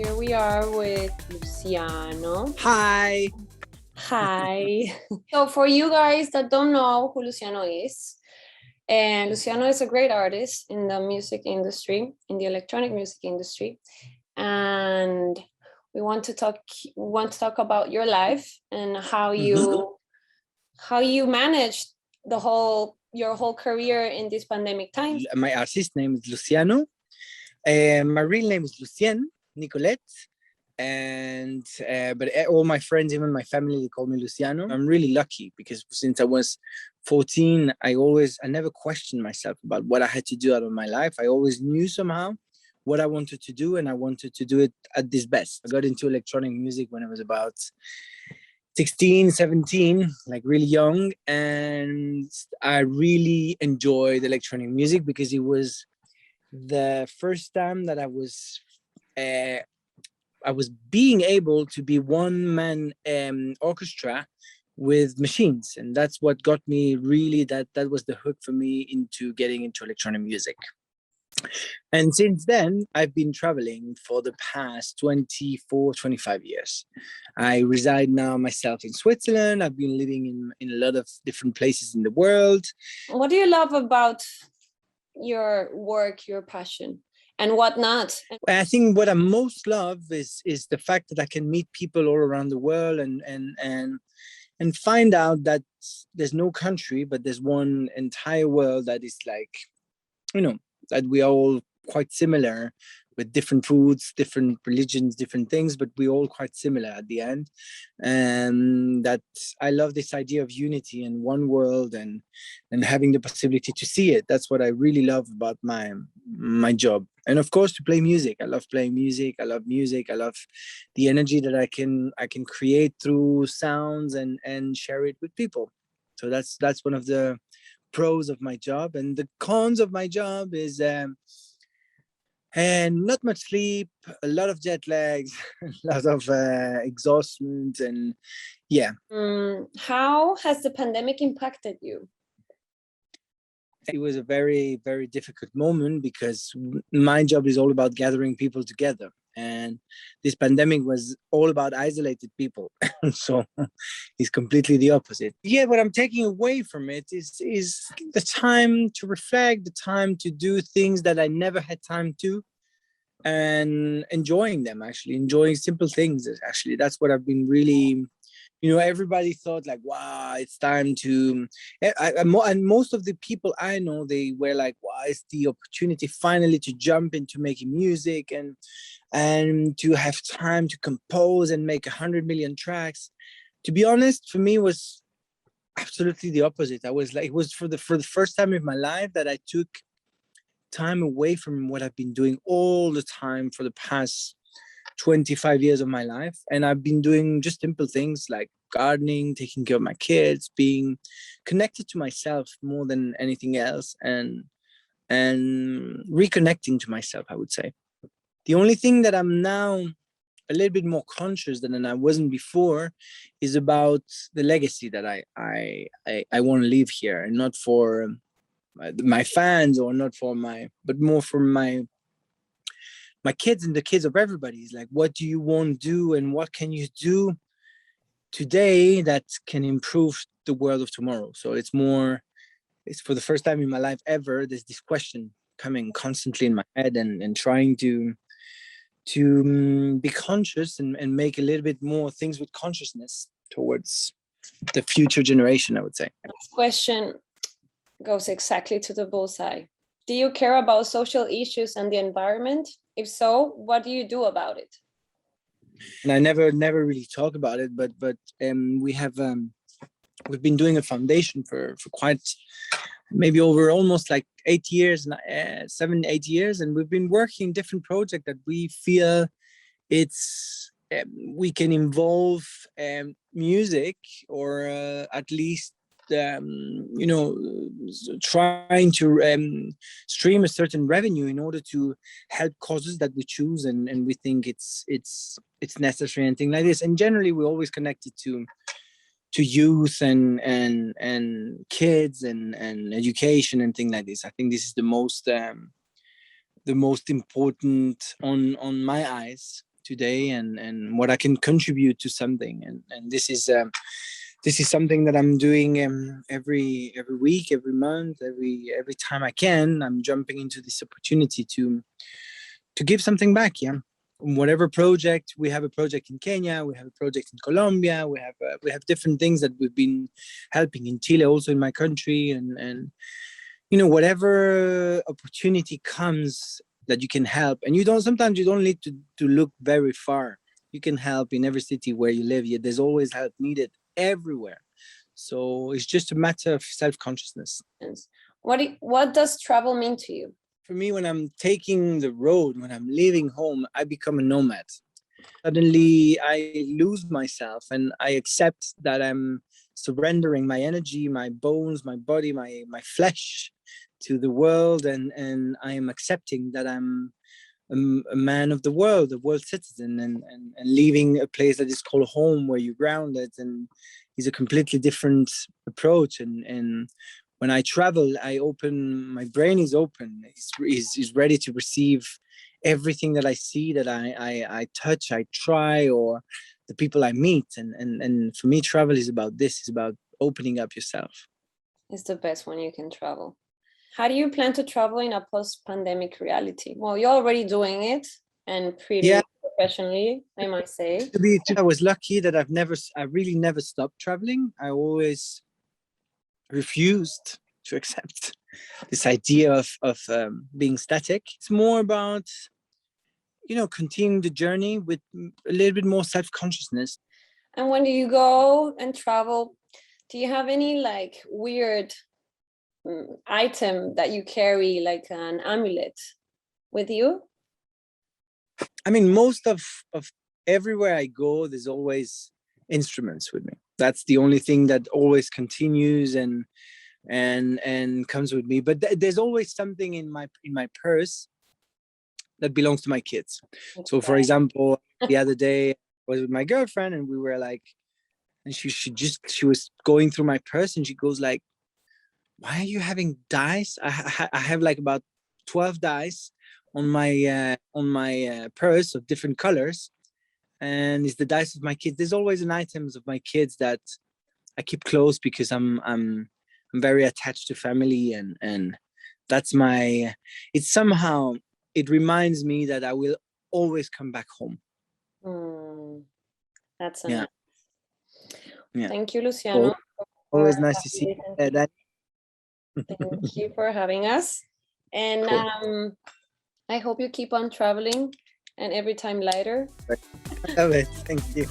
here we are with Luciano. Hi. Hi. So for you guys that don't know who Luciano is, and Luciano is a great artist in the music industry, in the electronic music industry. And we want to talk about your life and how you managed your whole career in this pandemic time. My artist name is Luciano. My real name is Lucien Nicolette. And but all my friends, even my family, they call me Luciano. I'm really lucky because since I was 14, I never questioned myself about what I had to do out of my life. I always knew somehow what I wanted to do, and I wanted to do it at this best. I got into electronic music when I was about 16, 17, like really young. And I really enjoyed electronic music because it was the first time that I was being able to be one-man orchestra with machines. And that's what got me really, that was the hook for me into getting into electronic music. And since then, I've been traveling for the past 24, 25 years. I reside now myself in Switzerland. I've been living in a lot of different places in the world. What do you love about your work, your passion, and what not? I think what I most love is the fact that I can meet people all around the world and find out that there's no country, but there's one entire world that is like, that we are all quite similar, with different foods, different religions, different things, but we're all quite similar at the end. And that I love this idea of unity in one world and having the possibility to see it. That's what I really love about my job. And of course, to play music. I love playing music. I love music. I love the energy that I can create through sounds and share it with people. So that's one of the pros of my job. And the cons of my job is and not much sleep, a lot of jet lags, a lot of exhaustion, and yeah. How has the pandemic impacted you? It was a very, very difficult moment because my job is all about gathering people together. And this pandemic was all about isolated people. So it's completely the opposite. Yeah, what I'm taking away from it is the time to reflect, the time to do things that I never had time to, and enjoying them, actually enjoying simple things. Actually, that's what I've been really, everybody thought like, wow, it's time to, and most of the people I know, they were like, wow, it's the opportunity finally to jump into making music and to have time to compose and make 100 million tracks. To be honest, for me, it was absolutely the opposite. I was like, it was for the first time in my life that I took time away from what I've been doing all the time for the past 25 years of my life. And I've been doing just simple things like gardening, taking care of my kids, being connected to myself more than anything else, and reconnecting to myself, I would say. The only thing that I'm now a little bit more conscious than I wasn't before is about the legacy that I want to leave here, and not for my fans, or not for but more for my kids and the kids of everybody. Is like, what do you want to do, and what can you do today that can improve the world of tomorrow? So it's for the first time in my life ever, there's this question coming constantly in my head, and trying to be conscious and make a little bit more things with consciousness towards the future generation, I would say. This question goes exactly to the bullseye. Do you care about social issues and the environment? If so, what do you do about it? And I never really talk about it, but we have we've been doing a foundation for quite maybe over almost like 8 years, 7, 8 years, and we've been working different projects that we feel we can involve music, or at least trying to stream a certain revenue in order to help causes that we choose, and we think it's necessary, and things like this. And generally, we're always connected to youth and kids and education and things like this. I think this is the most important on my eyes. today, and what I can contribute to something. And this is something that I'm doing every week, every month, every time I can. I'm jumping into this opportunity to give something back. Yeah, whatever project. We have a project in Kenya, we have a project in Colombia, we have different things that we've been helping in Chile, also in my country, and whatever opportunity comes that you can help. And sometimes you don't need to look very far. You can help in every city where you live. There's always help needed everywhere. So it's just a matter of self-consciousness. What does travel mean to you? For me, when I'm taking the road, when I'm leaving home, I become a nomad. Suddenly I lose myself, and I accept that I'm surrendering my energy, my bones, my body, my flesh to the world, and I am accepting that I'm a man of the world, a world citizen, and leaving a place that is called home, where you're grounded, and is a completely different approach. And when I travel, my brain is open, is ready to receive everything that I see, that I touch, I try, or the people I meet. And for me, travel is about this, it's about opening up yourself. It's the best when you can travel. How do you plan to travel in a post-pandemic reality? Well, you're already doing it, and pretty professionally, I might say. I was lucky that I really never stopped traveling. I always refused to accept this idea of being static. It's more about, continuing the journey with a little bit more self-consciousness. And when you go and travel, do you have any weird item that you carry, like an amulet, with you? I mean, most of everywhere I go, there's always instruments with me. That's the only thing that always continues and comes with me. But there's always something in my purse that belongs to my kids. Okay. So, for example, the other day I was with my girlfriend, and we were and she was going through my purse, and she goes like, "Why are you having dice? I have about 12 dice on my purse of different colors, and it's the dice of my kids." There's always an items of my kids that I keep close, because I'm very attached to family, and that's it reminds me that I will always come back home. That's nice. Yeah. Thank you, Luciano. Always nice to see you. Thank you for having us. And cool. I hope you keep on traveling, and every time lighter. I love it. Thank you.